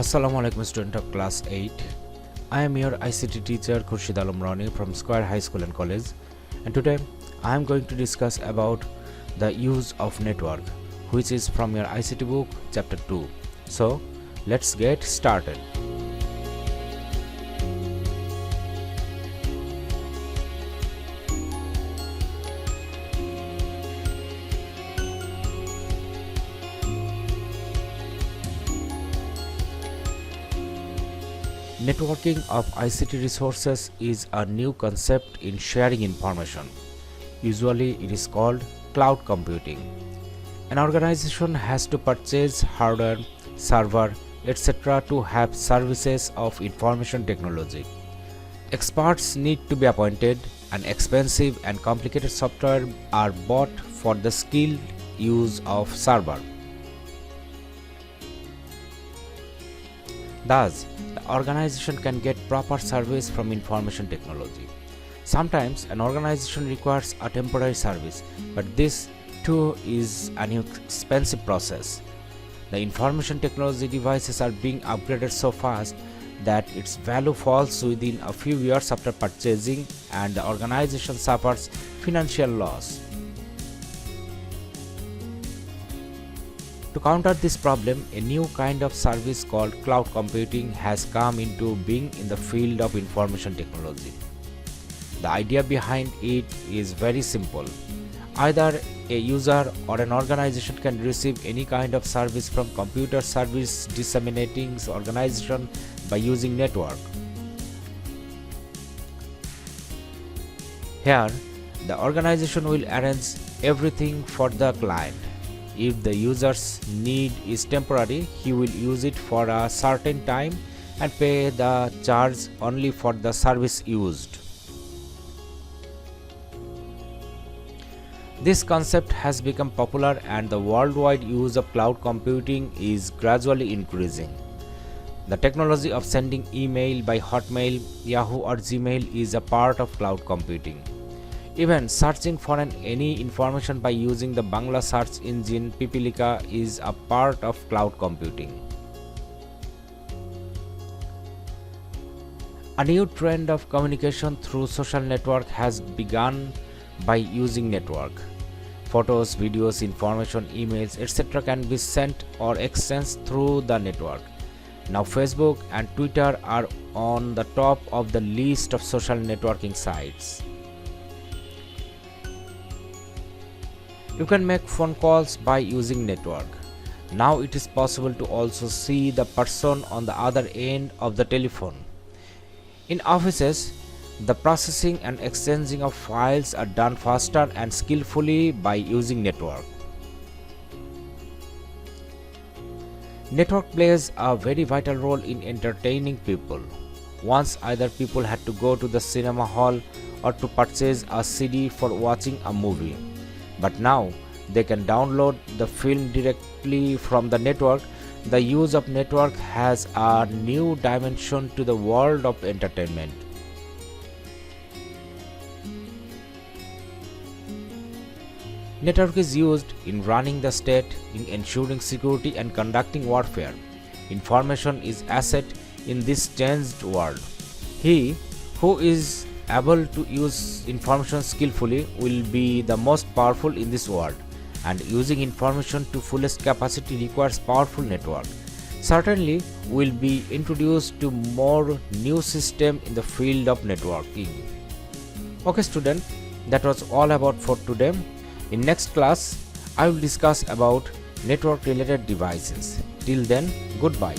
Assalamu alaikum, student of class 8. I am your ICT teacher Khurshid Alam Rani from Square High School and College, and today I am going to discuss about the use of network, which is from your ICT book chapter 2. So let's get started. Networking of ICT resources is a new concept in sharing information. Usually it is called cloud computing. An organization has to purchase hardware, server, etc. to have services of information technology. Experts need to be appointed, and expensive and complicated software are bought for the skilled use of server. Thus, the organization can get proper service from information technology. Sometimes an organization requires a temporary service, but this too is an expensive process. The information technology devices are being upgraded so fast that its value falls within a few years after purchasing, and the organization suffers financial loss. To counter this problem, a new kind of service called cloud computing has come into being in the field of information technology. The idea behind it is very simple. Either a user or an organization can receive any kind of service from computer service disseminating organization by using network. Here, the organization will arrange everything for the client. If the user's need is temporary, he will use it for a certain time and pay the charge only for the service used. This concept has become popular, and the worldwide use of cloud computing is gradually increasing. The technology of sending email by Hotmail, Yahoo or Gmail is a part of cloud computing. Even searching for any information by using the Bangla search engine Pipilika is a part of cloud computing. A new trend of communication through social network has begun by using network. Photos, videos, information, emails, etc. can be sent or exchanged through the network. Now Facebook and Twitter are on the top of the list of social networking sites. You can make phone calls by using network. Now it is possible to also see the person on the other end of the telephone. In offices, the processing and exchanging of files are done faster and skillfully by using network. Network plays a very vital role in entertaining people. Once either people had to go to the cinema hall or to purchase a CD for watching a movie. But now they can download the film directly from the network. The use of network has a new dimension to the world of entertainment. Network is used in running the state, in ensuring security and conducting warfare. Information is asset in this changed world. He who is able to use information skillfully will be the most powerful in this world, and using information to fullest capacity requires powerful network. Certainly will be introduced to more new system in the field of networking. Okay student, that was all about for today. In next class I will discuss about network related devices. Till then, goodbye.